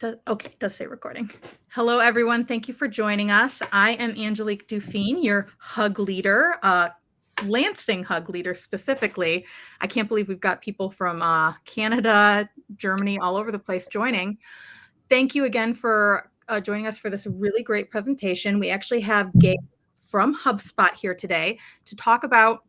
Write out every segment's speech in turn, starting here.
Okay, it does say recording. Hello, everyone. Thank you for joining us. I am Angelique Dufine, your hug leader, Lansing hug leader specifically. I can't believe we've got people from Canada, Germany, all over the place joining. Thank you again for joining us for this really great presentation. We actually have Gabe from HubSpot here today to talk about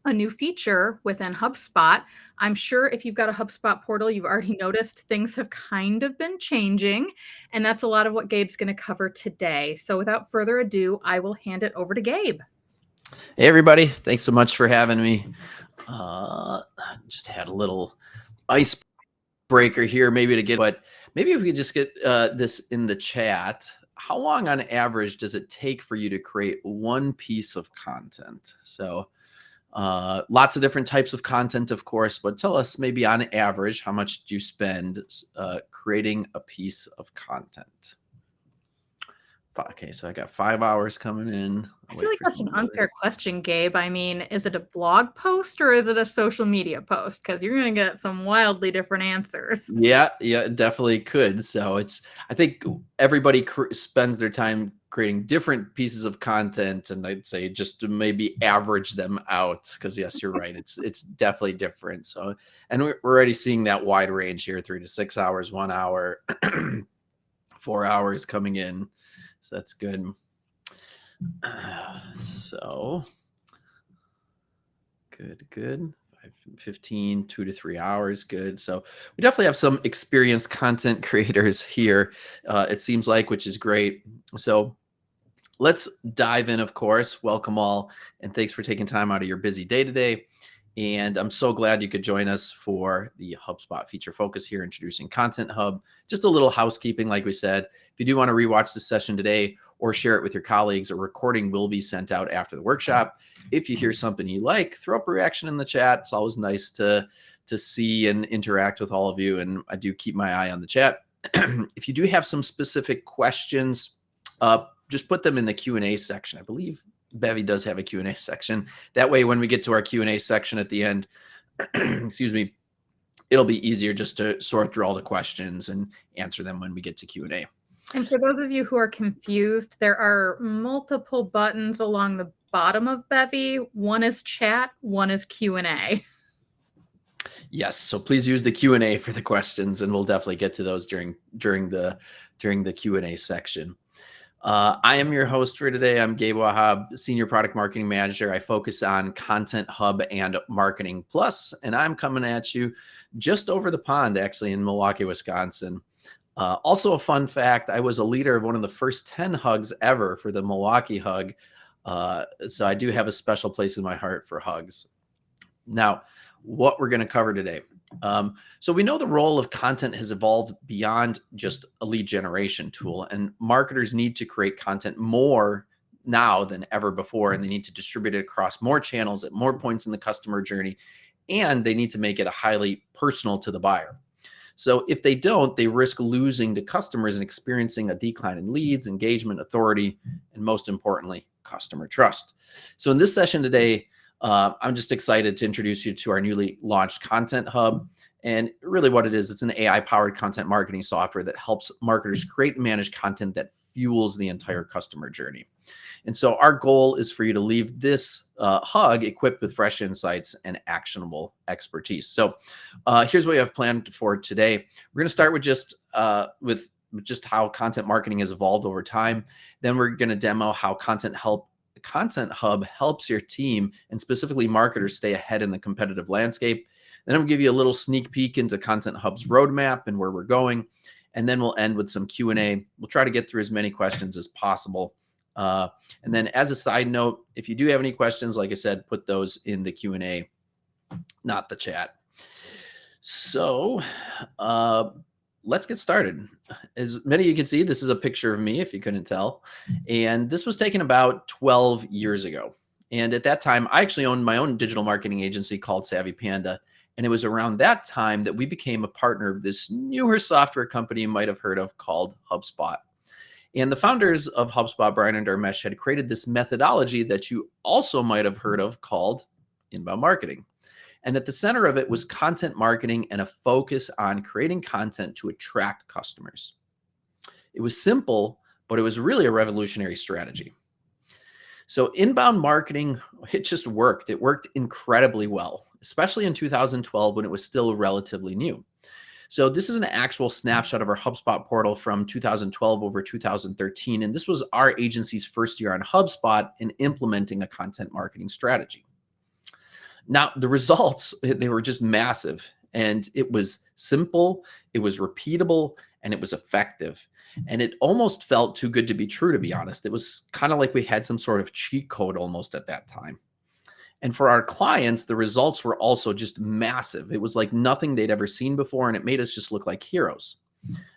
a new feature within HubSpot. I'm sure if you've got a HubSpot portal, you've already noticed things have kind of been changing, and that's a lot of what Gabe's going to cover today. So without further ado, I will hand it over to Gabe. Hey, everybody. Thanks so much for having me. Just had a little icebreaker here, maybe if we could just get this in the chat. How long on average does it take for you to create one piece of content? So lots of different types of content, of course, but tell us maybe on average, how much do you spend creating a piece of content? Okay, so I got 5 hours coming in. I feel like that's an unfair question, Gabe. I mean, is it a blog post or is it a social media post? Because you're going to get some wildly different answers. Yeah, it definitely could. So I think everybody spends their time creating different pieces of content, and I'd say just to maybe average them out, because yes, you're right. It's definitely different. So, and we're already seeing that wide range here: 3 to 6 hours, 1 hour, 4 hours coming in. So that's good. So good. 15, 2 to 3 hours. Good. So we definitely have some experienced content creators here, it seems like, which is great. So let's dive in, of course. Welcome all, and thanks for taking time out of your busy day today. And I'm so glad you could join us for the HubSpot feature focus here, introducing Content Hub. Just a little housekeeping, like we said. If you do want to rewatch this session today or share it with your colleagues, a recording will be sent out after the workshop. If you hear something you like, throw up a reaction in the chat. It's always nice to see and interact with all of you, and I do keep my eye on the chat. If you do have some specific questions, just put them in the Q&A section. I believe Bevy does have a Q&A section. That way, when we get to our Q&A section at the end, excuse me, it'll be easier just to sort through all the questions and answer them when we get to Q&A. And for those of you who are confused, there are multiple buttons along the bottom of Bevy. One is chat, one is Q&A. Yes, so please use the Q&A for the questions, and we'll definitely get to those during the Q&A section. I am your host for today. I'm Gabe Wahhab, Senior Product Marketing Manager. I focus on Content Hub and Marketing Plus, and I'm coming at you just over the pond, actually, in Milwaukee, Wisconsin. Also a fun fact, I was a leader of one of the first 10 hugs ever for the Milwaukee Hug. So I do have a special place in my heart for hugs. Now, what we're going to cover today. So we know the role of content has evolved beyond just a lead generation tool, and marketers need to create content more now than ever before, and they need to distribute it across more channels at more points in the customer journey, and they need to make it highly personal to the buyer. So if they don't, they risk losing to customers and experiencing a decline in leads, engagement, authority, and most importantly, customer trust. So in this session today, I'm just excited to introduce you to our newly launched Content Hub. And really what it is, it's an AI-powered content marketing software that helps marketers create and manage content that fuels the entire customer journey. And so our goal is for you to leave this hug equipped with fresh insights and actionable expertise. So here's what we have planned for today. We're going to start with just how content marketing has evolved over time. Then we're going to demo how Content Hub helps your team, and specifically marketers, stay ahead in the competitive landscape. Then I'm going to give you a little sneak peek into Content Hub's roadmap and where we're going. And then we'll end with some Q&A. We'll try to get through as many questions as possible. And then as a side note, if you do have any questions, like I said, put those in the Q&A, not the chat. So let's get started. As many of you can see, this is a picture of me, if you couldn't tell. And this was taken about 12 years ago. And at that time, I actually owned my own digital marketing agency called Savvy Panda. And it was around that time that we became a partner of this newer software company you might have heard of called HubSpot. And the founders of HubSpot, Brian and Dharmesh, had created this methodology that you also might have heard of called inbound marketing. And at the center of it was content marketing and a focus on creating content to attract customers. It was simple, but it was really a revolutionary strategy. So inbound marketing, it just worked. It worked incredibly well, especially in 2012 when it was still relatively new. So this is an actual snapshot of our HubSpot portal from 2012 over 2013. And this was our agency's first year on HubSpot in implementing a content marketing strategy. Now, the results, they were just massive. And it was simple, it was repeatable, and it was effective. And it almost felt too good to be true, to be honest. It was kind of like we had some sort of cheat code almost at that time. And for our clients, the results were also just massive. It was like nothing they'd ever seen before, and it made us just look like heroes.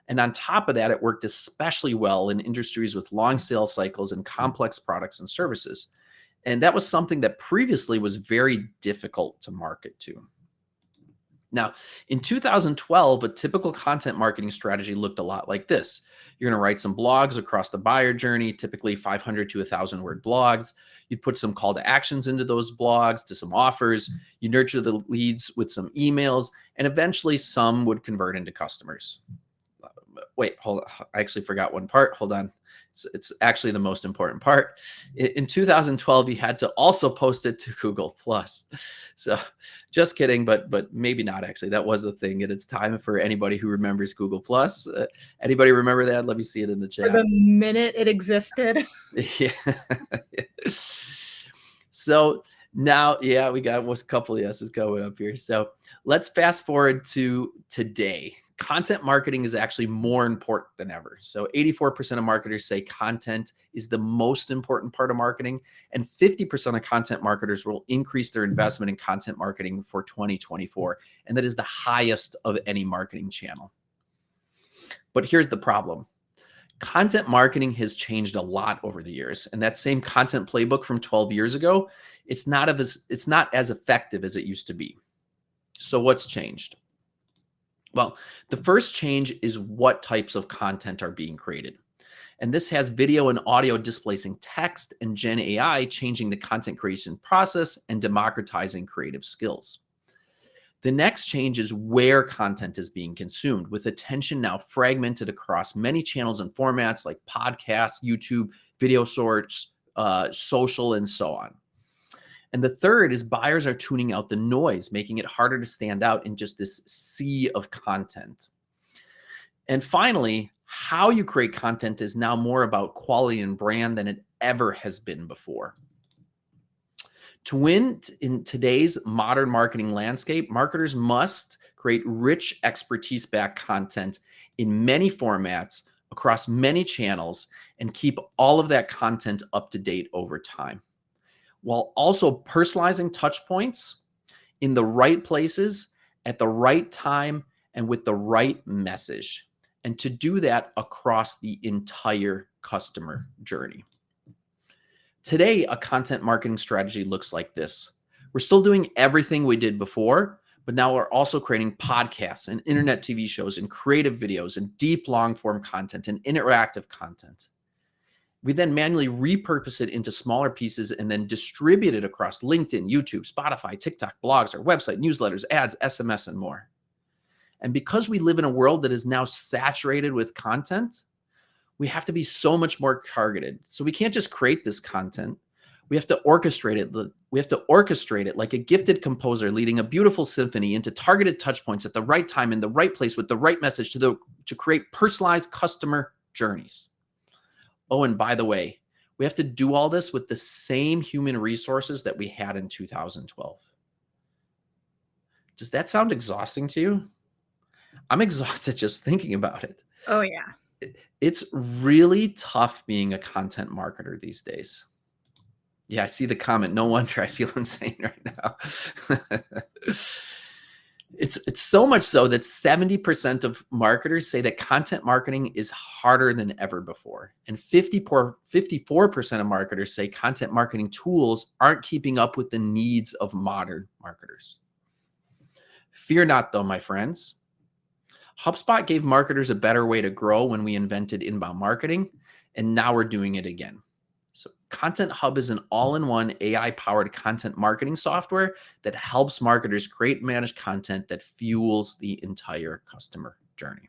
And on top of that, it worked especially well in industries with long sales cycles and complex products and services. And that was something that previously was very difficult to market to. Now, in 2012, a typical content marketing strategy looked a lot like this. You're going to write some blogs across the buyer journey, typically 500 to 1,000 word blogs. You'd put some call to actions into those blogs, to some offers. You nurture the leads with some emails, and eventually some would convert into customers. Wait, hold on. I actually forgot one part. Hold on. It's actually the most important part. In 2012, you had to also post it to Google Plus. So just kidding, but maybe not actually. That was a thing. And it's time for anybody who remembers Google Plus. Anybody remember that? Let me see it in the chat. For the minute it existed. Yeah. So now, yeah, we got a couple of yeses going up here. So let's fast forward to today. Content marketing is actually more important than ever. So 84% of marketers say content is the most important part of marketing, and 50% of content marketers will increase their investment in content marketing for 2024. And that is the highest of any marketing channel. But here's the problem. Content marketing has changed a lot over the years, and that same content playbook from 12 years ago, it's not as effective as it used to be. So what's changed? Well, the first change is what types of content are being created. And this has video and audio displacing text, and Gen AI changing the content creation process and democratizing creative skills. The next change is where content is being consumed, with attention now fragmented across many channels and formats like podcasts, YouTube, video source, social, and so on. And the third is buyers are tuning out the noise, making it harder to stand out in just this sea of content. And finally, how you create content is now more about quality and brand than it ever has been before. To win in today's modern marketing landscape, marketers must create rich expertise-backed content in many formats across many channels and keep all of that content up to date over time, while also personalizing touch points in the right places at the right time and with the right message. And to do that across the entire customer journey. Today, a content marketing strategy looks like this. We're still doing everything we did before, but now we're also creating podcasts and internet TV shows and creative videos and deep long form content and interactive content. We then manually repurpose it into smaller pieces and then distribute it across LinkedIn, YouTube, Spotify, TikTok, blogs, our website, newsletters, ads, SMS, and more. And because we live in a world that is now saturated with content, we have to be so much more targeted. So we can't just create this content. We have to orchestrate it. We have to orchestrate it like a gifted composer leading a beautiful symphony into targeted touch points at the right time in the right place with the right message to create personalized customer journeys. Oh, and by the way, we have to do all this with the same human resources that we had in 2012. Does that sound exhausting to you? I'm exhausted just thinking about it. Oh, yeah. It's really tough being a content marketer these days. Yeah, I see the comment. No wonder I feel insane right now. It's so much so that 70% of marketers say that content marketing is harder than ever before. And 54% of marketers say content marketing tools aren't keeping up with the needs of modern marketers. Fear not, though, my friends. HubSpot gave marketers a better way to grow when we invented inbound marketing, and now we're doing it again. So Content Hub is an all-in-one AI-powered content marketing software that helps marketers create and manage content that fuels the entire customer journey.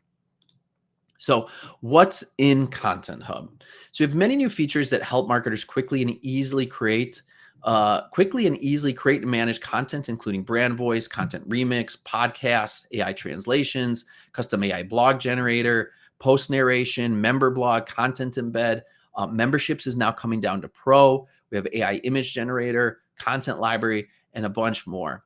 So what's in Content Hub? So we have many new features that help marketers quickly and easily create and manage content, including brand voice, content remix, podcasts, AI translations, custom AI blog generator, post narration, member blog, content embed. Memberships is now coming down to Pro. We have AI image generator, content library, and a bunch more.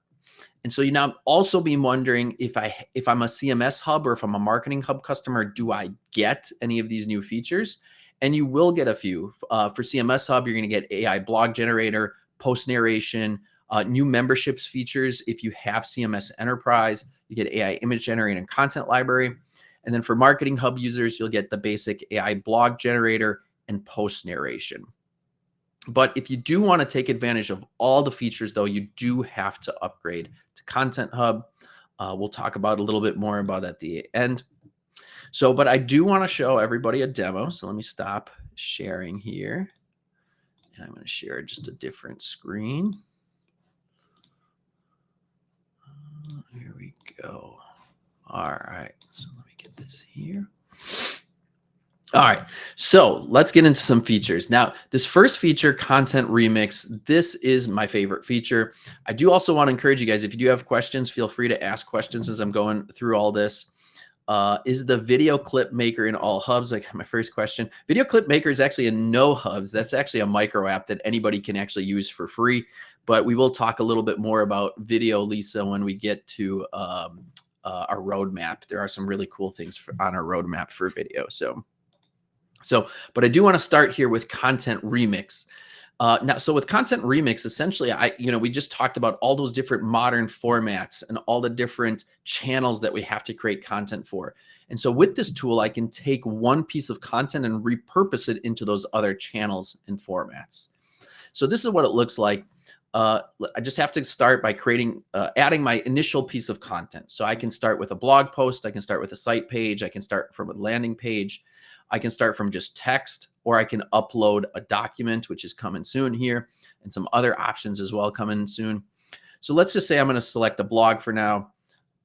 And so you now also be wondering if I'm a CMS Hub or if I'm a Marketing Hub customer, do I get any of these new features? And you will get a few. For CMS Hub, you're going to get AI blog generator, post narration, new memberships features. If you have CMS Enterprise, you get AI image generator and content library. And then for Marketing Hub users, you'll get the basic AI blog generator and post narration. But if you do want to take advantage of all the features, though, you do have to upgrade to Content Hub. We'll talk about a little bit more about at the end. So, but I do want to show everybody a demo. So let me stop sharing here. And I'm going to share just a different screen. Here we go. All right. So let me get this here. All right, so let's get into some features. Now, this first feature, Content Remix, this is my favorite feature. I do also want to encourage you guys, if you do have questions, feel free to ask questions as I'm going through all this. Is the video clip maker in all hubs? Like my first question. Video clip maker is actually in no hubs. That's actually a micro app that anybody can actually use for free. But we will talk a little bit more about video, Lisa, when we get to our roadmap. There are some really cool things on our roadmap for video. But I do want to start here with Content Remix. So with Content Remix, essentially, we just talked about all those different modern formats and all the different channels that we have to create content for. And so with this tool, I can take one piece of content and repurpose it into those other channels and formats. So this is what it looks like. I just have to start by adding my initial piece of content. So I can start with a blog post. I can start with a site page. I can start from a landing page. I can start from just text, or I can upload a document, which is coming soon here, and some other options as well coming soon. So let's just say I'm going to select a blog for now.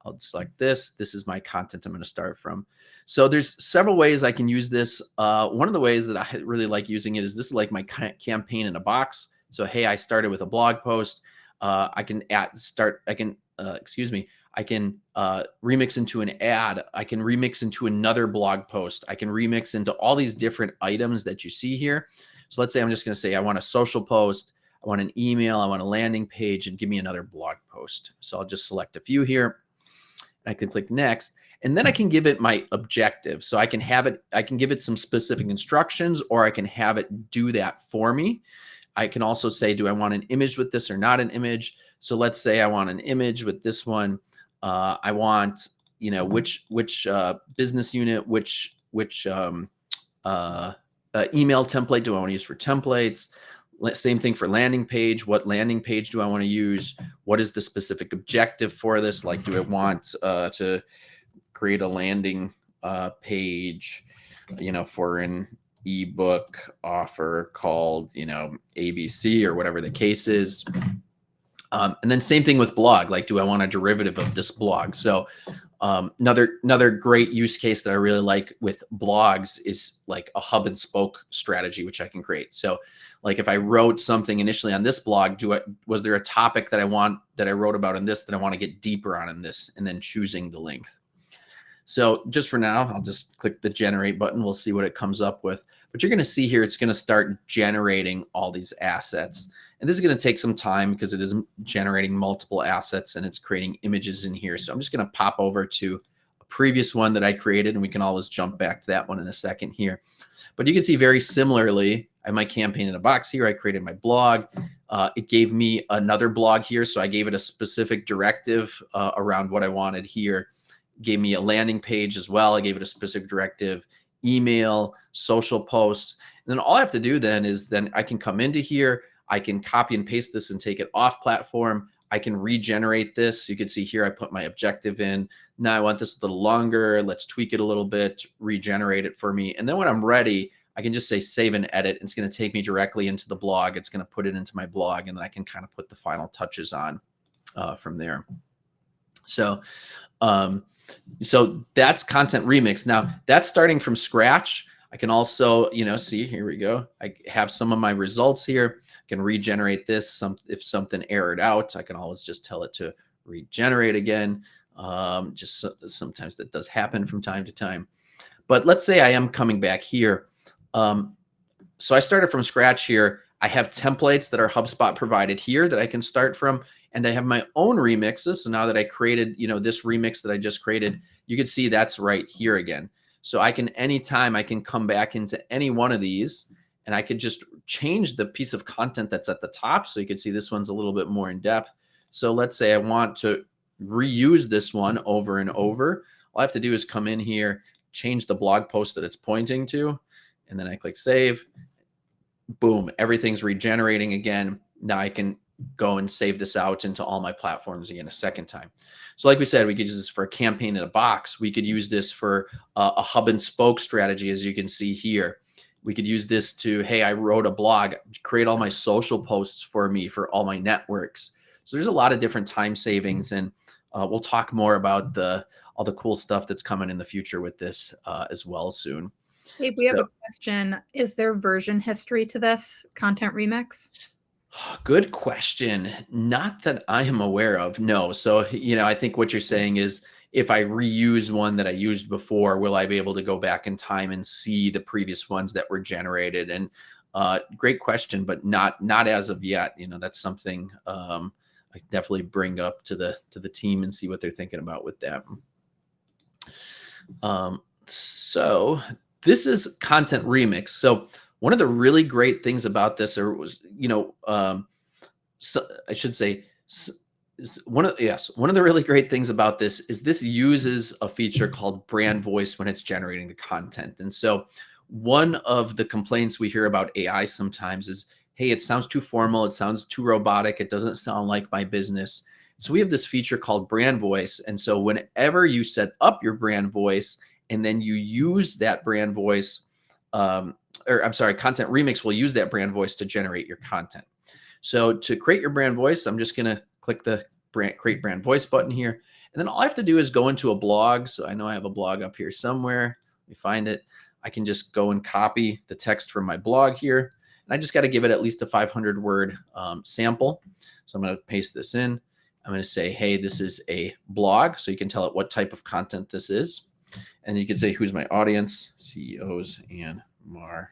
I'll select this. This is my content I'm going to start from. So there's several ways I can use this. One of the ways that I really like using it is this is like my campaign in a box. So, hey, I started with a blog post. I can remix into an ad. I can remix into another blog post. I can remix into all these different items that you see here. So let's say I'm just going to say I want a social post, I want an email, I want a landing page, and give me another blog post. So I'll just select a few here. I can click next, and then I can give it my objective. So I can give it some specific instructions, or I can have it do that for me. I can also say, do I want an image with this or not an image? So let's say I want an image with this one. I want, which business unit, which email template do I want to use for templates? Same thing for landing page. What landing page do I want to use? What is the specific objective for this? Like, do I want to create a landing page, for an ebook offer called, ABC or whatever the case is. And then same thing with blog. Like, do I want a derivative of this blog? So another great use case that I really like with blogs is like a hub and spoke strategy, which I can create. So like if I wrote something initially on this blog, was there a topic that I wrote about in this that I want to get deeper on in this, and then choosing the length. So just for now, I'll just click the generate button. We'll see what it comes up with. But you're going to see here, it's going to start generating all these assets. And this is going to take some time because it is generating multiple assets and it's creating images in here. So I'm just going to pop over to a previous one that I created, and we can always jump back to that one in a second here. But you can see very similarly, I have my campaign in a box here. I created my blog. It gave me another blog here. So I gave it a specific directive around what I wanted here. Gave me a landing page as well. I gave it a specific directive, email, social posts. And then all I have to do then is I can come into here. I can copy and paste this and take it off platform. I can regenerate this. You can see here, I put my objective in. Now I want this a little longer. Let's tweak it a little bit, regenerate it for me. And then when I'm ready, I can just say save and edit. It's going to take me directly into the blog. It's going to put it into my blog, and then I can kind of put the final touches on from there. So, So that's content remix. Now that's starting from scratch. I can also, see, here we go. I have some of my results here. I can regenerate this. If something errored out, I can always just tell it to regenerate again. Sometimes that does happen from time to time. But let's say I am coming back here. So I started from scratch here. I have templates that are HubSpot provided here that I can start from, and I have my own remixes. So now that I created, this remix that I just created, you can see that's right here again. So I can, anytime I can come back into any one of these, and I could just change the piece of content that's at the top. So you can see this one's a little bit more in depth. So let's say I want to reuse this one over and over. All I have to do is come in here, change the blog post that it's pointing to, and then I click save. Boom, everything's regenerating again. Now I can go and save this out into all my platforms again a second time. So like we said, we could use this for a campaign in a box. We could use this for a hub and spoke strategy, as you can see here. We could use this to, hey, I wrote a blog, create all my social posts for me for all my networks. So there's a lot of different time savings, and we'll talk more about all the cool stuff that's coming in the future with this as well soon. Hey, we have a question. Is there version history to this content remix? Good question. Not that I am aware of. No. So, I think what you're saying is, if I reuse one that I used before, will I be able to go back in time and see the previous ones that were generated? And great question, but not as of yet. That's something I definitely bring up to the team and see what they're thinking about with that. So this is content remix. So one of the really great things about this, one of the really great things about this is this uses a feature called brand voice when it's generating the content. And so one of the complaints we hear about AI sometimes is, hey, it sounds too formal, it sounds too robotic, it doesn't sound like my business. So we have this feature called brand voice. And so whenever you set up your brand voice and then you use that brand voice, content remix will use that brand voice to generate your content. So to create your brand voice, I'm just going to click the create brand voice button here. And then all I have to do is go into a blog. So I know I have a blog up here somewhere. Let me find it. I can just go and copy the text from my blog here. And I just got to give it at least a 500 word sample. So I'm going to paste this in. I'm going to say, hey, this is a blog. So you can tell it what type of content this is. And you can say, who's my audience? CEOs and marketers.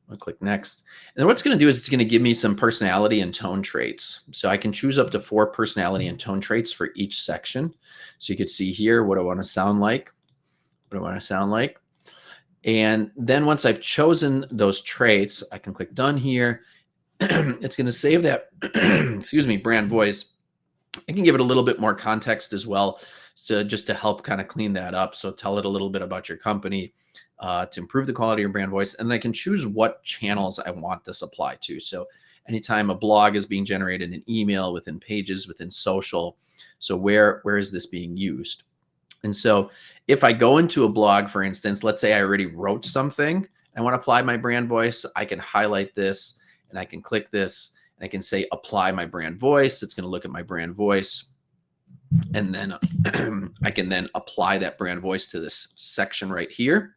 I'll click next. And then what it's going to do is it's going to give me some personality and tone traits. So I can choose up to 4 personality and tone traits for each section. So you can see here what I want to sound like. And then once I've chosen those traits, I can click done here. It's going to save that, brand voice. I can give it a little bit more context as well, so just to help kind of clean that up. So tell it a little bit about your company to improve the quality of your brand voice. And then I can choose what channels I want this applied to. So anytime a blog is being generated in email, within pages, within social. So where is this being used? And so if I go into a blog, for instance, let's say I already wrote something, I want to apply my brand voice, I can highlight this and I can click this and I can say apply my brand voice. It's going to look at my brand voice. And then I can then apply that brand voice to this section right here.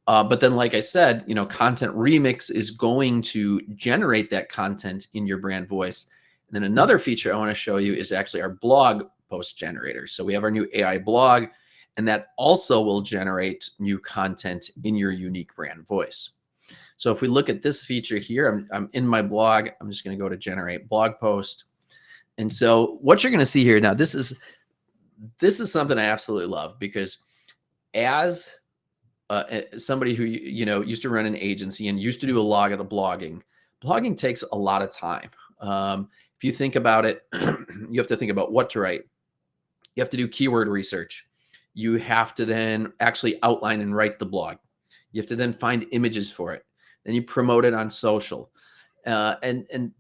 But then, like I said, content remix is going to generate that content in your brand voice. And then another feature I want to show you is actually our blog post generator. So we have our new AI blog, and that also will generate new content in your unique brand voice. So if we look at this feature here, I'm in my blog. I'm just going to go to generate blog post. And so what you're going to see here now, this is something I absolutely love, because as somebody who used to run an agency and used to do a lot of blogging takes a lot of time. If you think about it, you have to think about what to write. You have to do keyword research. You have to then actually outline and write the blog. You have to then find images for it. Then you promote it on social. And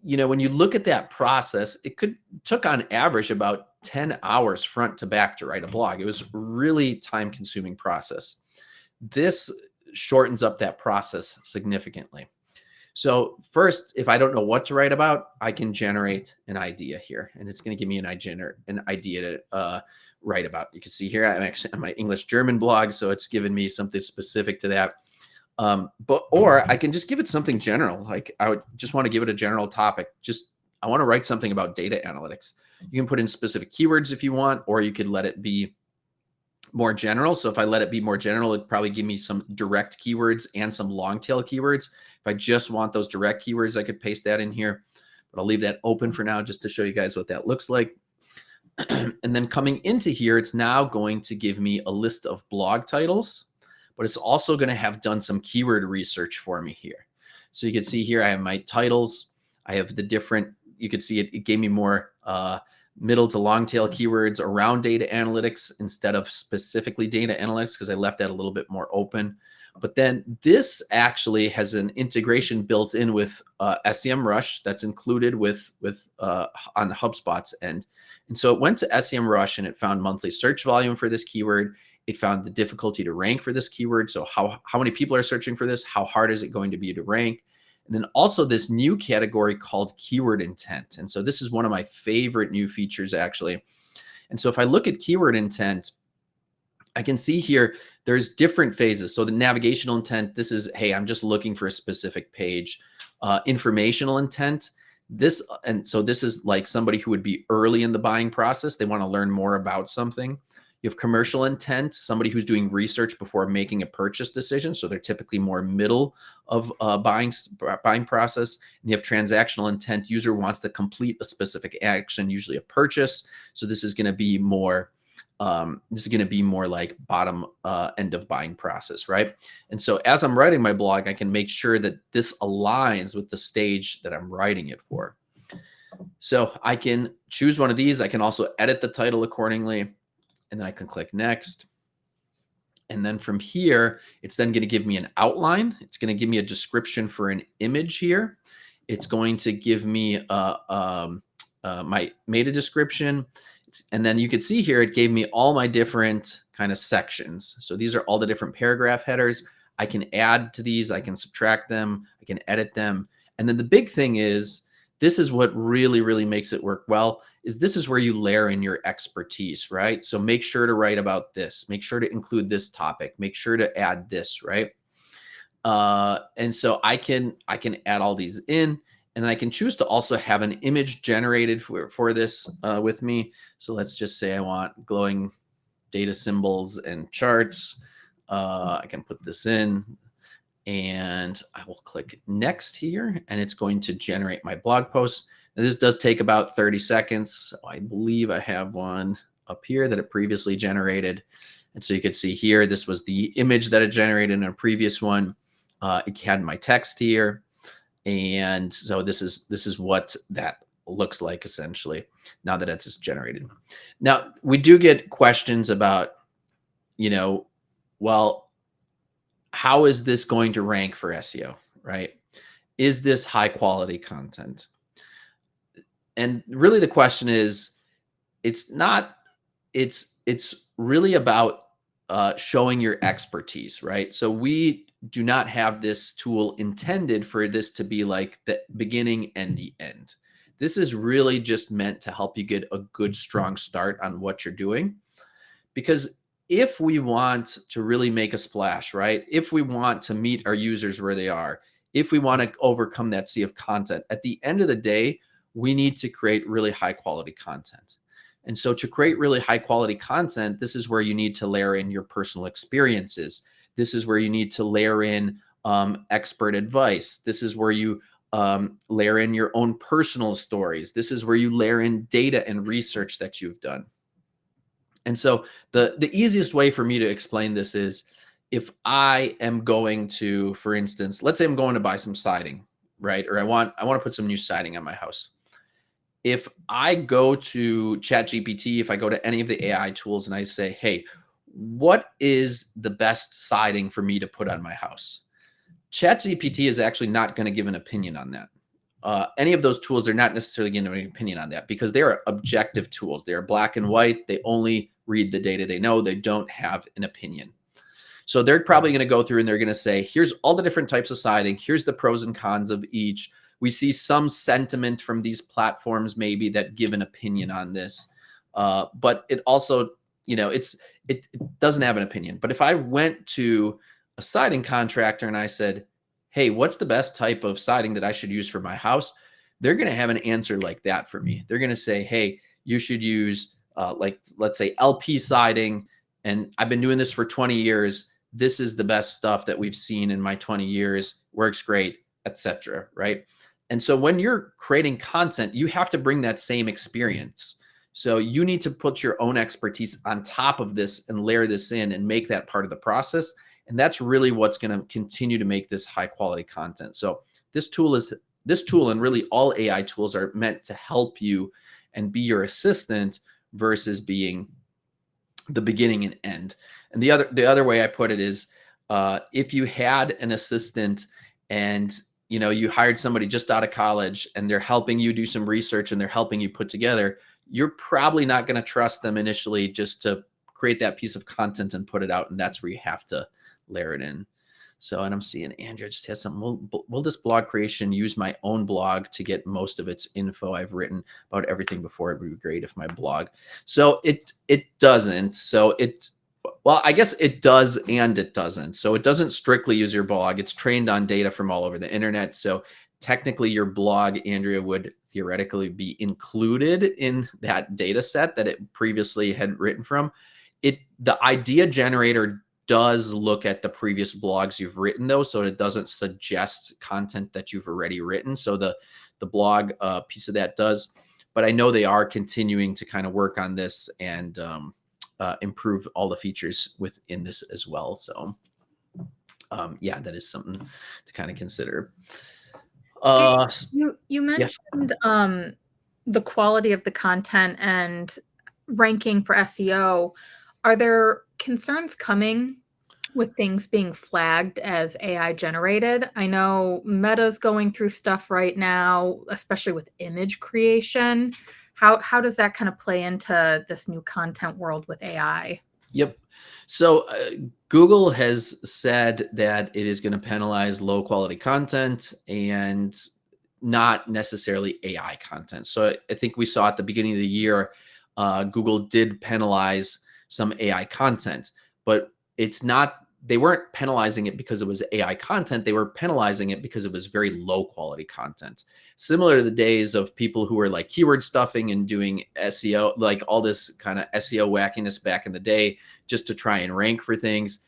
when you look at that process, it took on average about 10 hours front to back to write a blog. It was really time-consuming process. This shortens up that process significantly. So first, if I don't know what to write about, I can generate an idea here, and it's going to give me an idea to write about. You can see here, I'm actually on my English-German blog, so it's given me something specific to that. Or I can just give it something general. Like I would just want to give it a general topic. I want to write something about data analytics. You can put in specific keywords if you want, or you could let it be more general. So if I let it be more general, it'd probably give me some direct keywords and some long tail keywords. If I just want those direct keywords, I could paste that in here, but I'll leave that open for now just to show you guys what that looks like. And then coming into here, it's now going to give me a list of blog titles, but it's also going to have done some keyword research for me here. So you can see here, I have my titles. I have the different, you can see it gave me more middle to long tail keywords around data analytics instead of specifically data analytics, because I left that a little bit more open. But then this actually has an integration built in with SEMrush that's included with on HubSpot's end. And so it went to SEMrush and it found monthly search volume for this keyword. It found the difficulty to rank for this keyword. So how many people are searching for this? How hard is it going to be to rank? And then also this new category called keyword intent. And so this is one of my favorite new features actually. And so if I look at keyword intent, I can see here, there's different phases. So the navigational intent, this is, hey, I'm just looking for a specific page. Informational intent, this is like somebody who would be early in the buying process. They want to learn more about something. You have commercial intent, somebody who's doing research before making a purchase decision. So they're typically more middle of buying process. And you have transactional intent. User wants to complete a specific action, usually a purchase. So this is going to be more like bottom end of buying process, right? And so as I'm writing my blog, I can make sure that this aligns with the stage that I'm writing it for. So I can choose one of these. I can also edit the title accordingly. And then I can click next. And then from here, it's then going to give me an outline. It's going to give me a description for an image here. It's going to give me my meta description. And then you can see here, it gave me all my different kind of sections. So these are all the different paragraph headers. I can add to these. I can subtract them. I can edit them. And then the big thing is, this is what really, really makes it work well, is this is where you layer in your expertise, right? So make sure to write about this, make sure to include this topic, make sure to add this, right? And so I can add all these in, and then I can choose to also have an image generated for this with me. So let's just say I want glowing data symbols and charts. I can put this in. And I will click next here, and it's going to generate my blog post. Now, this does take about 30 seconds. So I believe I have one up here that it previously generated. And so you could see here, this was the image that it generated in a previous one. It had my text here. And so this is what that looks like essentially now that it's generated. Now, we do get questions about, well, how is this going to rank for SEO, right? Is this high quality content? And really the question is, it's really about showing your expertise, right? So we do not have this tool intended for this to be like the beginning and the end. This is really just meant to help you get a good, strong start on what you're doing. Because if we want to really make a splash, right? If we want to meet our users where they are, if we want to overcome that sea of content, at the end of the day, we need to create really high quality content. And so to create really high quality content, this is where you need to layer in your personal experiences. This is where you need to layer in expert advice. This is where you layer in your own personal stories. This is where you layer in data and research that you've done. And so the easiest way for me to explain this is, if I am going to, for instance, let's say I'm going to buy some siding, right? Or I want to put some new siding on my house. If I go to ChatGPT, if I go to any of the AI tools and I say, hey, what is the best siding for me to put on my house? ChatGPT is actually not going to give an opinion on that. Any of those tools, they're not necessarily going to give an opinion on that, because they are objective tools. They are black and white. They only read the data they know. They don't have an opinion. So they're probably going to go through and they're going to say, here's all the different types of citing. Here's the pros and cons of each. We see some sentiment from these platforms maybe that give an opinion on this. But it also, it doesn't have an opinion. But if I went to a siding contractor and I said, hey, what's the best type of siding that I should use for my house? They're going to have an answer like that for me. They're going to say, hey, you should use let's say LP siding. And I've been doing this for 20 years. This is the best stuff that we've seen in my 20 years. Works great, etc. Right? And so when you're creating content, you have to bring that same experience. So you need to put your own expertise on top of this and layer this in and make that part of the process. And that's really what's going to continue to make this high quality content. So this tool and really all AI tools are meant to help you and be your assistant versus being the beginning and end. And the other way I put it is, if you had an assistant and you hired somebody just out of college and they're helping you do some research and they're helping you put together, you're probably not going to trust them initially just to create that piece of content and put it out. And that's where you have to layer it in. So, and I'm seeing Andrea just has some, will this blog creation use my own blog to get most of its info? I've written about everything before. It would be great if my blog. So it doesn't. So well, I guess it does and it doesn't. So it doesn't strictly use your blog. It's trained on data from all over the internet. So technically your blog, Andrea, would theoretically be included in that data set that it previously had written from. The idea generator does look at the previous blogs you've written though, so it doesn't suggest content that you've already written. So the blog piece of that does, but I know they are continuing to kind of work on this and improve all the features within this as well. So yeah, that is something to kind of consider. You mentioned the quality of the content and ranking for SEO. Are there concerns coming with things being flagged as AI generated? I know Meta's going through stuff right now, especially with image creation. How does that kind of play into this new content world with AI? Yep. So Google has said that it is going to penalize low quality content and not necessarily AI content. So I think we saw at the beginning of the year, Google did penalize some AI content, but they weren't penalizing it because it was AI content. They were penalizing it because it was very low quality content. Similar to the days of people who were like keyword stuffing and doing SEO, like all this kind of SEO wackiness back in the day, just to try and rank for things.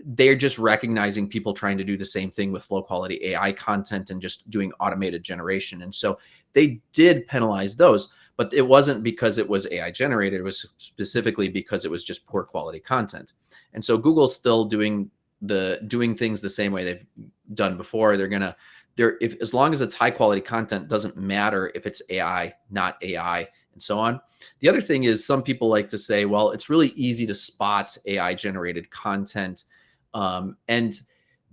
They're just recognizing people trying to do the same thing with low quality AI content and just doing automated generation. And so they did penalize those. But it wasn't because it was AI generated. It was specifically because it was just poor quality content. And so Google's still doing things the same way they've done before. As long as it's high quality content, doesn't matter if it's AI, not AI, and so on. The other thing is some people like to say, well, it's really easy to spot AI generated content. And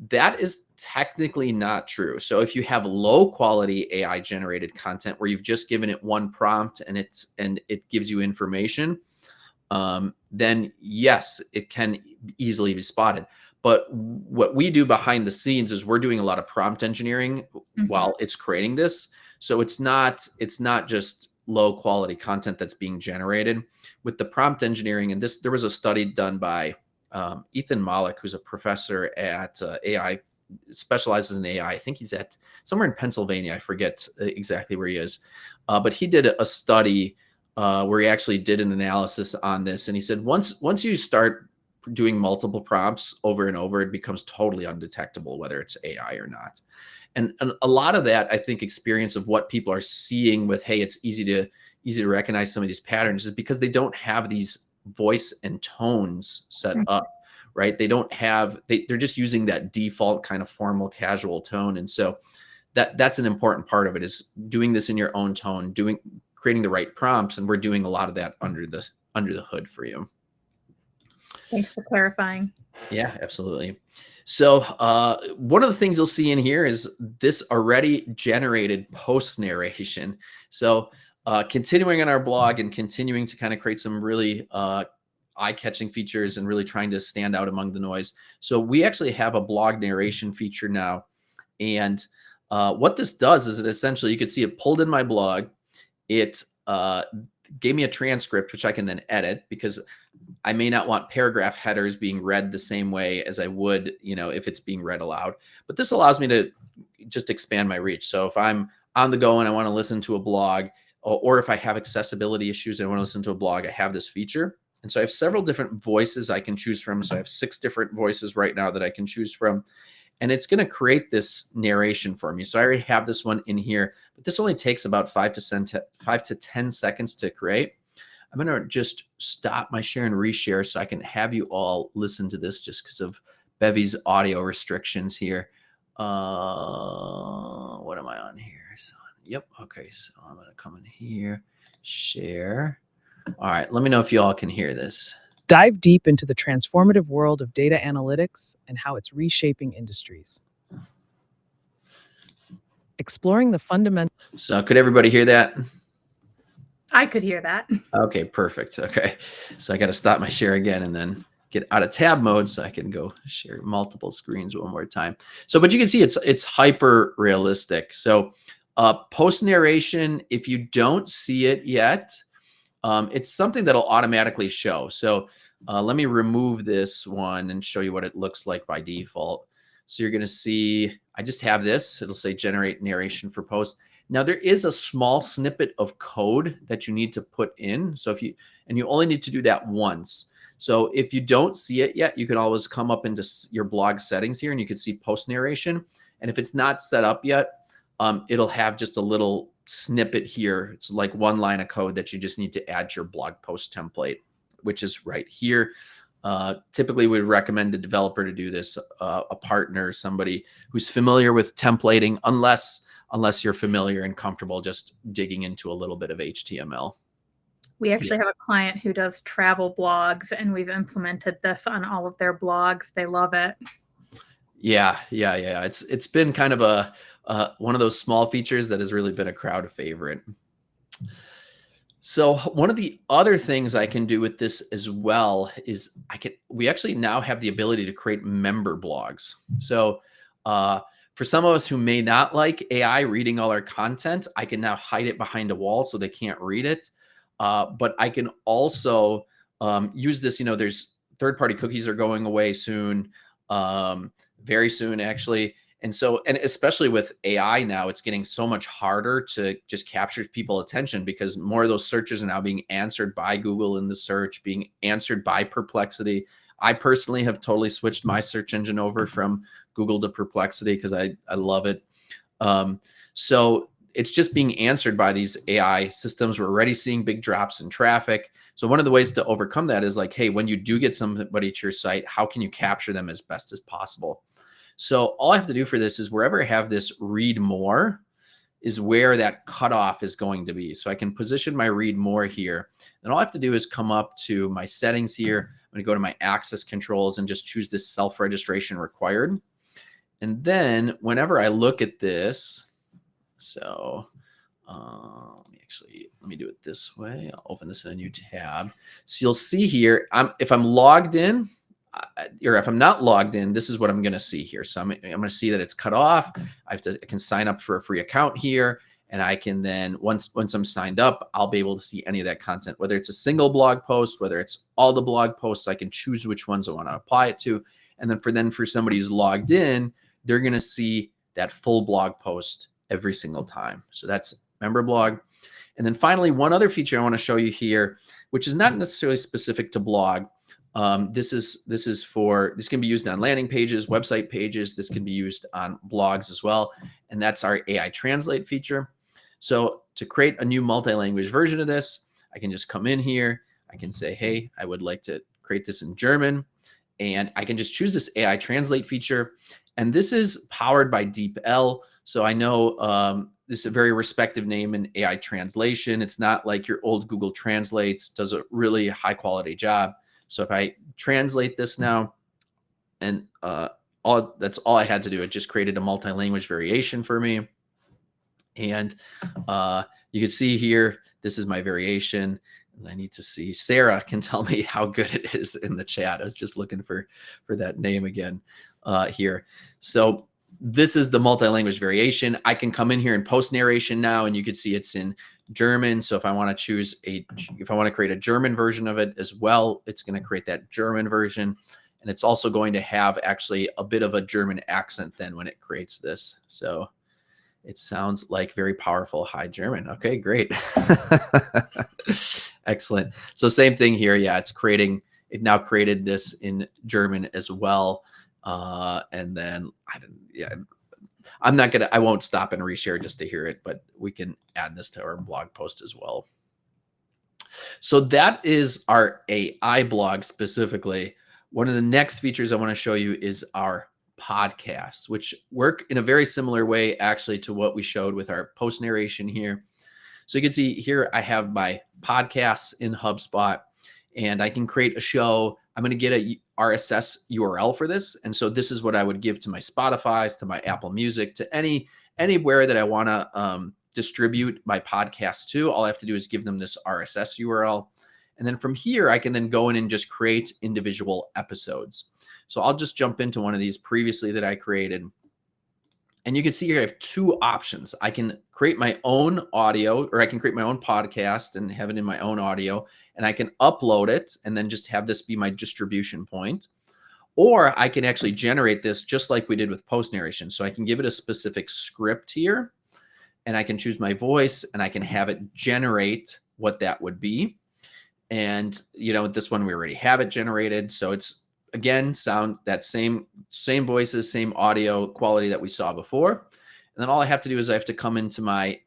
that is technically not true. So if you have low quality AI generated content where you've just given it one prompt and it gives you information, then yes, it can easily be spotted. But what we do behind the scenes is we're doing a lot of prompt engineering while it's creating this. So it's not just low quality content that's being generated with the prompt engineering. And there was a study done by Ethan Malik, who's a professor at AI, specializes in AI. I think he's at somewhere in Pennsylvania. I forget exactly where he is. But he did a study where he actually did an analysis on this. And he said, once you start doing multiple prompts over and over, it becomes totally undetectable whether it's AI or not. And a lot of that, I think, experience of what people are seeing with, hey, it's easy to recognize some of these patterns is because they don't have these voice and tones set up, right? They're just using that default kind of formal casual tone. And so that's an important part of it, is doing this in your own tone, creating the right prompts. And we're doing a lot of that under the hood for you. Thanks for clarifying. Yeah, absolutely. So one of the things you'll see in here is this already generated post narration. So continuing on our blog and continuing to kind of create some really eye-catching features and really trying to stand out among the noise. So we actually have a blog narration feature now. And what this does is it essentially, you can see it pulled in my blog. It gave me a transcript, which I can then edit because I may not want paragraph headers being read the same way as I would, if it's being read aloud. But this allows me to just expand my reach. So if I'm on the go and I want to listen to a blog, or if I have accessibility issues and I want to listen to a blog, I have this feature. And so I have several different voices I can choose from. So I have 6 different voices right now that I can choose from. And it's going to create this narration for me. So I already have this one in here, but this only takes about 5 to 10 seconds to create. I'm going to just stop my share and reshare so I can have you all listen to this just because of Bevy's audio restrictions here. What am I on here? So, yep. Okay. So I'm going to come in here, share. All right. Let me know if you all can hear this. Dive deep into the transformative world of data analytics and how it's reshaping industries. Exploring the fundamentals. So could everybody hear that? I could hear that. Okay, perfect. Okay. So I got to stop my share again and then get out of tab mode so I can go share multiple screens one more time. So, but you can see it's hyper realistic. So post narration, if you don't see it yet, it's something that'll automatically show. So let me remove this one and show you what it looks like by default. So you're going to see, I just have this. It'll say generate narration for post. Now there is a small snippet of code that you need to put in. So you only need to do that once. So if you don't see it yet, you can always come up into your blog settings here and you can see post narration. And if it's not set up yet, it'll have just a little snippet here. It's like one line of code that you just need to add to your blog post template, which is right here. Typically, we recommend a developer to do this, a partner, somebody who's familiar with templating, unless you're familiar and comfortable just digging into a little bit of HTML. We actually have a client who does travel blogs, and we've implemented this on all of their blogs. They love it. Yeah. It's been kind of one of those small features that has really been a crowd favorite. So one of the other things I can do with this as well is we actually now have the ability to create member blogs. So for some of us who may not like AI reading all our content, I can now hide it behind a wall so they can't read it. But I can also use this, there's third-party cookies are going away soon, very soon actually. And especially with AI now, it's getting so much harder to just capture people's attention because more of those searches are now being answered by Google in the search, being answered by Perplexity. I personally have totally switched my search engine over from Google to Perplexity because I love it. So it's just being answered by these AI systems. We're already seeing big drops in traffic. So one of the ways to overcome that is like, hey, when you do get somebody to your site, how can you capture them as best as possible? So all I have to do for this is wherever I have this read more is where that cutoff is going to be. So I can position my read more here. And all I have to do is come up to my settings here. I'm going to go to my access controls and just choose this self-registration required. And then whenever I look at this, so let me do it this way. I'll open this in a new tab. So you'll see here, if I'm logged in, or if I'm not logged in, this is what I'm going to see here. So I'm going to see that it's cut off. I can sign up for a free account here. And I can then, once I'm signed up, I'll be able to see any of that content, whether it's a single blog post, whether it's all the blog posts, I can choose which ones I want to apply it to. And then for somebody who's logged in, they're going to see that full blog post every single time. So that's member blog. And then finally, one other feature I want to show you here, which is not necessarily specific to blog. This can be used on landing pages, website pages. This can be used on blogs as well. And that's our AI translate feature. So to create a new multi-language version of this, I can just come in here. I can say, hey, I would like to create this in German. And I can just choose this AI translate feature. And this is powered by DeepL. So I know this is a very respected name in AI translation. It's not like your old Google Translates, does a really high quality job. So if I translate this now, and that's all I had to do. It just created a multi-language variation for me. And you can see here, this is my variation. And I need to see, Sarah can tell me how good it is in the chat. I was just looking for that name again here. So this is the multi-language variation. I can come in here and post narration now, and you can see it's in German. So if I want to choose if I want to create a German version of it as well, it's going to create that German version. And it's also going to have actually a bit of a German accent then when it creates this. So it sounds like very powerful high German. Okay, great. Excellent. So same thing here. Yeah, it now created this in German as well. And then I won't stop and reshare just to hear it, but we can add this to our blog post as well. So that is our AI blog specifically. One of the next features I want to show you is our podcasts, which work in a very similar way actually to what we showed with our post narration here. So you can see here I have my podcasts in HubSpot, and I can create a show. I'm going to get a RSS URL for this. And so this is what I would give to my Spotify's, to my Apple Music, to anywhere that I want to distribute my podcast to. All I have to do is give them this RSS URL. And then from here, I can then go in and just create individual episodes. So I'll just jump into one of these previously that I created. And you can see here I have two options. I can create my own audio, or I can create my own podcast and have it in my own audio, and I can upload it and then just have this be my distribution point. Or I can actually generate this just like we did with post narration. So I can give it a specific script here, and I can choose my voice, and I can have it generate what that would be. And with this one, we already have it generated. So it's, again, sound that same voices, same audio quality that we saw before. And then all I have to do is I have to come into my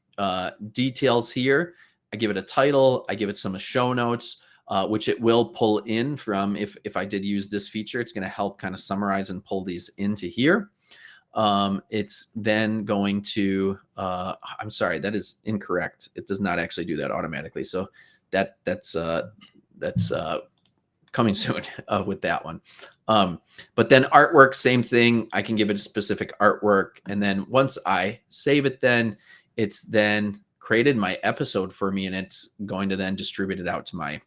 details here. I give it a title. I give it some show notes, which it will pull in from. If I did use this feature, it's going to help kind of summarize and pull these into here. It's then going to, I'm sorry, that is incorrect. It does not actually do that automatically. So that's coming soon with that one. But then artwork, same thing. I can give it a specific artwork. And then once I save it, then it's then created my episode for me, and it's going to then distribute it out to my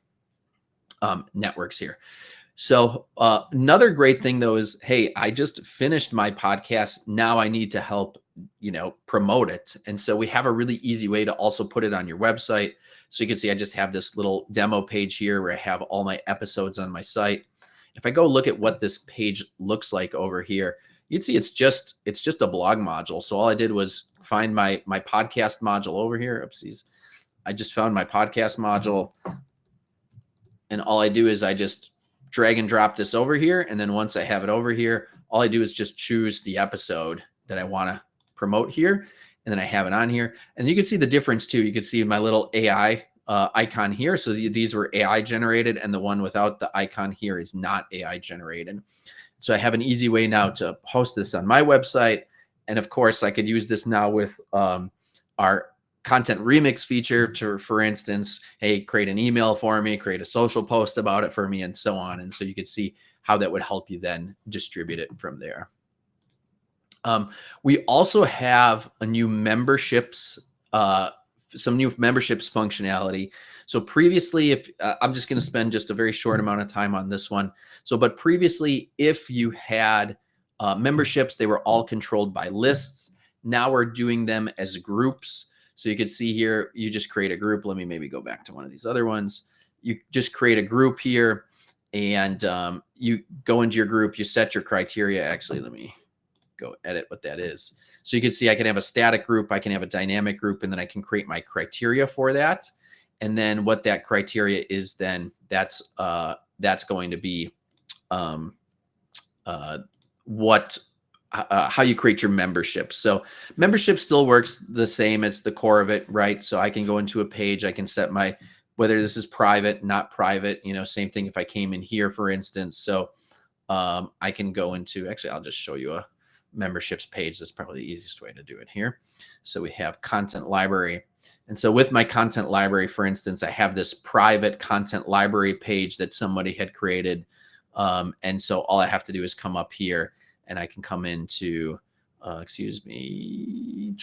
networks here. So another great thing though is, hey, I just finished my podcast. Now I need to help, promote it. And so we have a really easy way to also put it on your website. So you can see I just have this little demo page here where I have all my episodes on my site. If I go look at what this page looks like over here, you'd see it's just a blog module. So all I did was find my podcast module over here. Oopsies. I just found my podcast module, and all I do is I just drag and drop this over here. And then once I have it over here, all I do is just choose the episode that I want to promote here. And then I have it on here. And you can see the difference too. You can see my little AI icon here. So these were AI generated, and the one without the icon here is not AI generated. So I have an easy way now to post this on my website. And of course, I could use this now with our content remix feature to, for instance, hey, create an email for me, create a social post about it for me, and so on. And so you could see how that would help you then distribute it from there. We also have a new memberships, some new memberships functionality. So previously, if I'm just going to spend just a very short amount of time on this one. But previously, if you had memberships, they were all controlled by lists. Now we're doing them as groups. So you can see here, you just create a group. Let me maybe go back to one of these other ones. You just create a group here, and you go into your group, you set your criteria. Actually, let me go edit what that is. So you can see I can have a static group, I can have a dynamic group, and then I can create my criteria for that. And then what that criteria is, then that's going to be how you create your membership. So membership still works the same. It's the core of it, right? So I can go into a page, I can set whether this is private, not private, same thing if I came in here, for instance. So I can go into, actually, I'll just show you a memberships page. That's probably the easiest way to do it here. So we have content library. And so with my content library, for instance, I have this private content library page that somebody had created. And so all I have to do is come up here, and I can come into excuse me.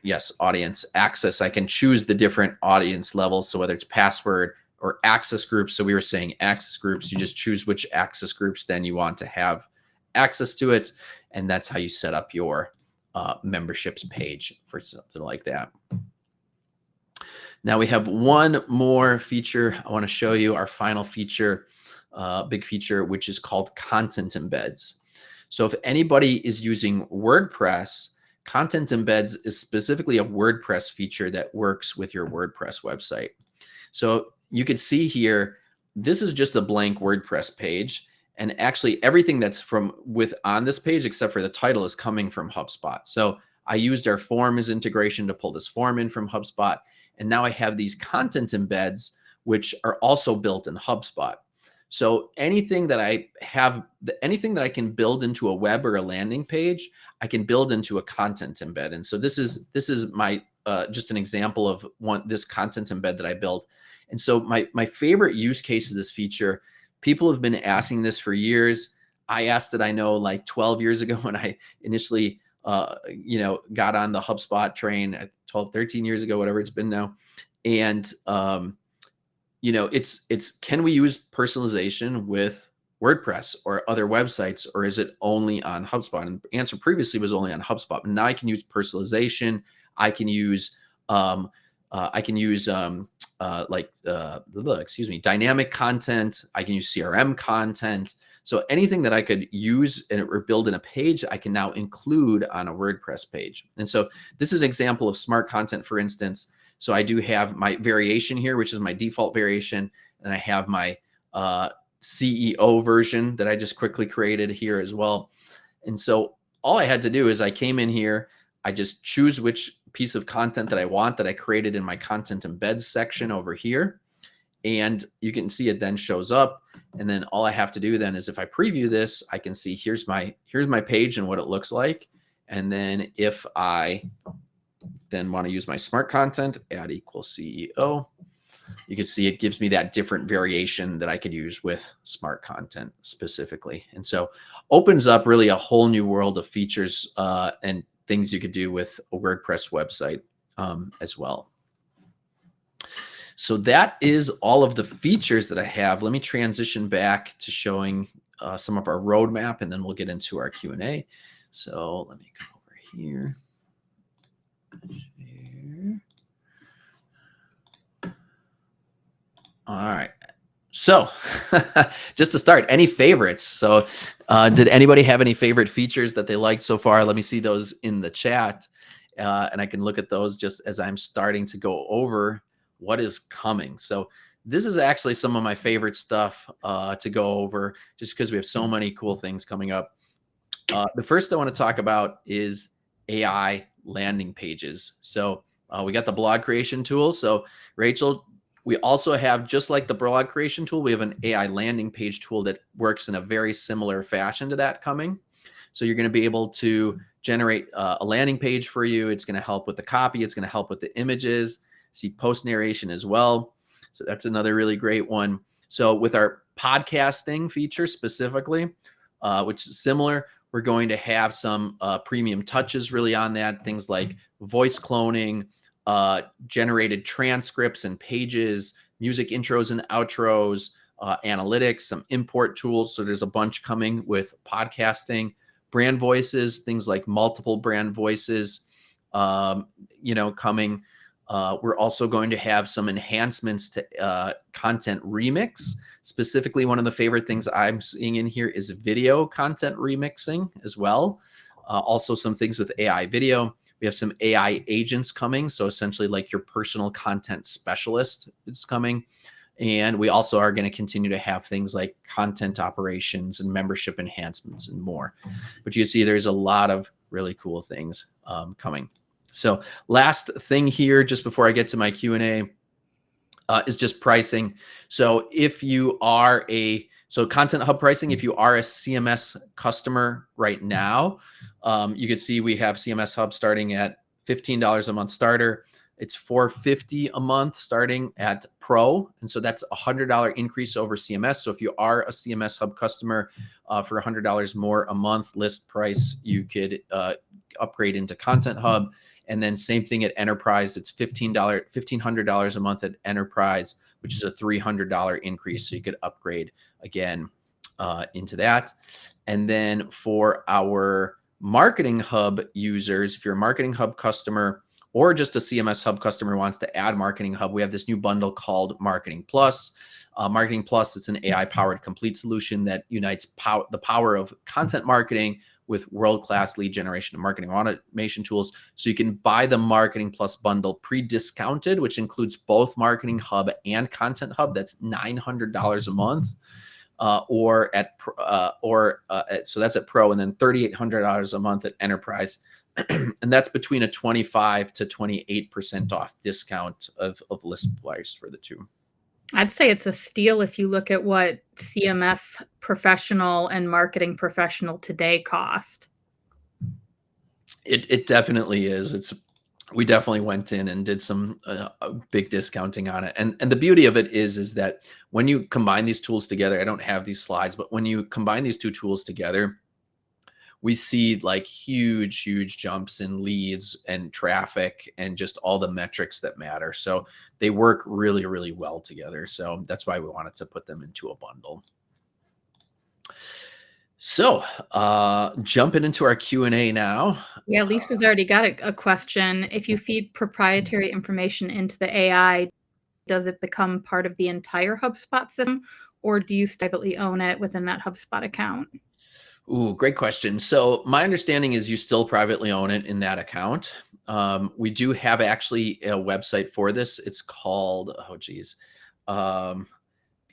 Yes, audience access. I can choose the different audience levels. So whether it's password or access groups. So we were saying access groups, you just choose which access groups then you want to have access to it. And that's how you set up your memberships page for something like that. Now we have one more feature. I want to show you our final feature, big feature, which is called content embeds. So if anybody is using WordPress, content embeds is specifically a WordPress feature that works with your WordPress website. So you could see here, this is just a blank WordPress page. And actually everything that's on this page, except for the title, is coming from HubSpot. So I used our forms integration to pull this form in from HubSpot. And now I have these content embeds, which are also built in HubSpot. So anything that I can build into a web or a landing page, I can build into a content embed. And so this is my just an example of this content embed that I built. And so my favorite use case of this feature, people have been asking this for years. I asked it, I know, like 12 years ago when I initially got on the HubSpot train, 12, 13 years ago, whatever it's been now. And it's can we use personalization with WordPress or other websites, or is it only on HubSpot? And the answer previously was only on HubSpot, but now I can use personalization. I can use dynamic content. I can use CRM content. So anything that I could use or build in a page, I can now include on a WordPress page. And so this is an example of smart content, for instance. So I do have my variation here, which is my default variation. And I have my CEO version that I just quickly created here as well. And so all I had to do is I came in here, I just choose which piece of content that I want that I created in my content embeds section over here. And you can see it then shows up. And then all I have to do then is if I preview this, I can see here's my page and what it looks like. And then if I then want to use my smart content, add equals CEO, you can see it gives me that different variation that I could use with smart content specifically. And so opens up really a whole new world of features and things you could do with a WordPress website as well. So that is all of the features that I have. Let me transition back to showing some of our roadmap, and then we'll get into our Q&A. So let me go over here. All right. So just to start, any favorites? So did anybody have any favorite features that they liked so far? Let me see those in the chat. And I can look at those just as I'm starting to go over what is coming. So this is actually some of my favorite stuff to go over just because we have so many cool things coming up. The first I want to talk about is AI landing pages. So we got the blog creation tool. So Rachel, we also have, just like the blog creation tool, we have an AI landing page tool that works in a very similar fashion to that coming. So you're going to be able to generate a landing page for you. It's going to help with the copy. It's going to help with the images. See post narration as well. So that's another really great one. So with our podcasting feature specifically, which is similar, we're going to have some premium touches really on that. Things like voice cloning, generated transcripts and pages, music intros and outros, analytics, some import tools. So there's a bunch coming with podcasting, brand voices, things like multiple brand voices, coming. We're also going to have some enhancements to content remix. Specifically, one of the favorite things I'm seeing in here is video content remixing as well. Also some things with AI video. We have some AI agents coming. So essentially like your personal content specialist is coming. And we also are going to continue to have things like content operations and membership enhancements and more. But you see there's a lot of really cool things coming. So last thing here, just before I get to my Q&A, is just pricing. So if you are Content Hub pricing, if you are a CMS customer right now, you can see we have CMS Hub starting at $15 a month starter. It's $450 a month starting at Pro. And so that's a $100 increase over CMS. So if you are a CMS Hub customer for $100 more a month list price, you could upgrade into Content Hub. And then same thing at Enterprise. It's $1,500 a month at Enterprise, which is a $300 increase. So you could upgrade again into that. And then for our Marketing Hub users, if you're a Marketing Hub customer or just a CMS Hub customer who wants to add Marketing Hub, we have this new bundle called Marketing Plus. Marketing Plus, it's an AI-powered complete solution that unites the power of content marketing with world-class lead generation and marketing automation tools. So you can buy the Marketing Plus bundle pre-discounted, which includes both Marketing Hub and Content Hub. That's $900 a month. So that's at Pro, and then $3,800 a month at Enterprise. And that's between a 25 to 28% off discount of list price for the two. I'd say it's a steal if you look at what CMS professional and marketing professional today cost. It definitely is. We definitely went in and did some big discounting on it. And the beauty of it is that when you combine these tools together, I don't have these slides, but when you combine these two tools together, we see like huge jumps in leads and traffic and just all the metrics that matter. So they work really well together. So that's why we wanted to put them into a bundle. So jumping into our Q&A now. Yeah, Lisa's already got a question. If you feed proprietary information into the AI, does it become part of the entire HubSpot system, or do you privately own it within that HubSpot account? Ooh, great question. So my understanding is you still privately own it in that account. We do have actually a website for this. It's called,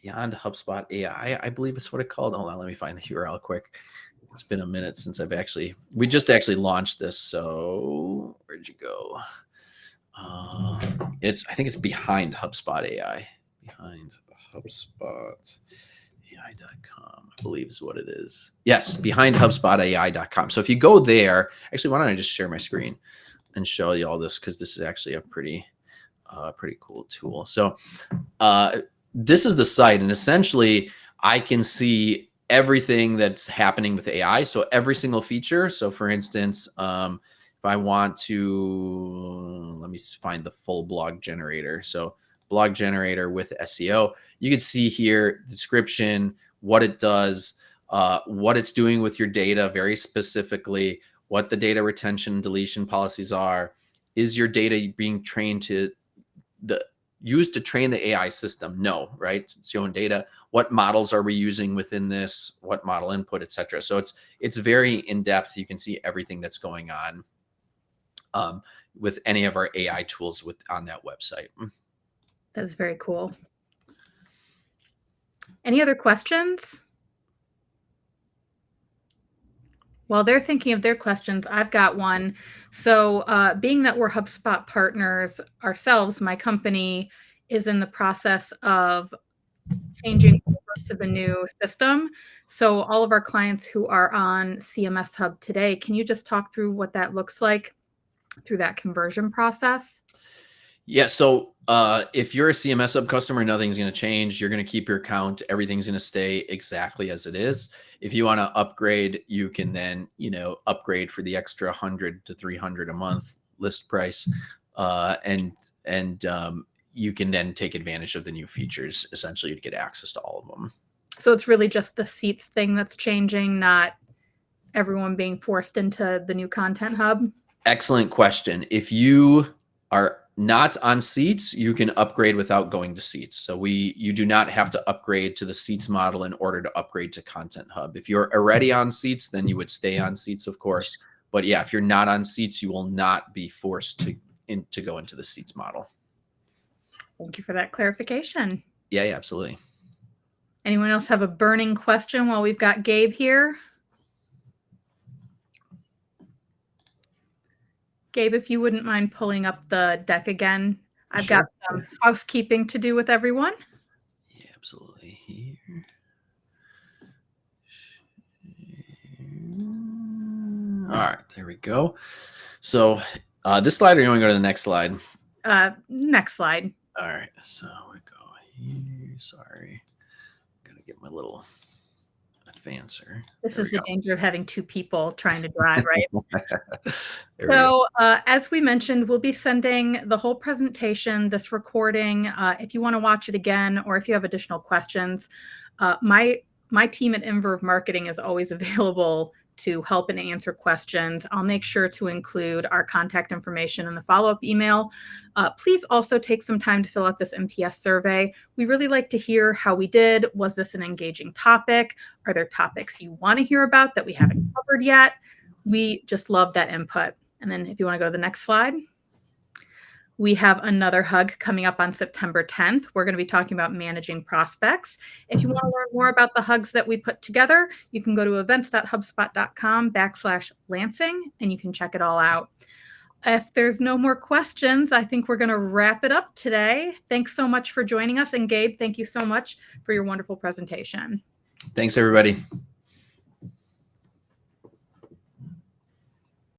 Beyond HubSpot AI, I believe is what it's called. Hold on, let me find the URL quick. It's been a minute since we just actually launched this. So where'd you go? I think it's Behind HubSpot AI. Behind HubSpot AI.com, I believe is what it is. Yes, Behind HubSpot AI.com. So if you go there, actually, why don't I just share my screen and show you all this, because this is actually a pretty cool tool. So this is the site, and essentially I can see everything that's happening with AI. So every single feature. So for instance, if I want to, let me find the full blog generator. So blog generator with SEO, you can see here, description, what it does, what it's doing with your data, very specifically, what the data retention and deletion policies are. Is your data being trained used to train the AI system? No, right? It's your own data. What models are we using within this? What model input, etc. So it's very in-depth. You can see everything that's going on with any of our AI tools on that website. That's very cool. Any other questions? While they're thinking of their questions, I've got one. So being that we're HubSpot partners ourselves, my company is in the process of changing over to the new system. So all of our clients who are on CMS Hub today, can you just talk through what that looks like through that conversion process? Yeah. So if you're a CMS Hub customer, nothing's going to change. You're going to keep your account. Everything's going to stay exactly as it is. If you want to upgrade, you can then, upgrade for the extra 100 to 300 a month list price. And you can then take advantage of the new features, essentially, to get access to all of them. So it's really just the seats thing that's changing, not everyone being forced into the new Content Hub? Excellent question. If you are not on seats, you can upgrade without going to seats. So you do not have to upgrade to the seats model in order to upgrade to Content Hub. If you're already on seats, then you would stay on seats, of course. But yeah, if you're not on seats, you will not be forced to go into the seats model. Thank you for that clarification. Yeah, absolutely. Anyone else have a burning question while we've got Gabe here? Gabe, if you wouldn't mind pulling up the deck again, I've got some housekeeping to do with everyone. Yeah, absolutely. Here. All right, there we go. So this slide, or you want to go to the next slide? Next slide. All right, so we go here. Sorry, gotta get my little advancer. This There is we the danger of having two people trying to drive, right? go. There we go. So as we mentioned, we'll be sending the whole presentation, this recording. If you want to watch it again, or if you have additional questions, my team at Inverve Marketing is always available to help and answer questions. I'll make sure to include our contact information in the follow-up email. Please also take some time to fill out this NPS survey. We really like to hear how we did. Was this an engaging topic? Are there topics you want to hear about that we haven't covered yet? We just love that input. And then if you want to go to the next slide. We have another hug coming up on September 10th. We're going to be talking about managing prospects. If you want to learn more about the hugs that we put together, you can go to events.hubspot.com/Lansing, and you can check it all out. If there's no more questions, I think we're going to wrap it up today. Thanks so much for joining us. And Gabe, thank you so much for your wonderful presentation. Thanks, everybody.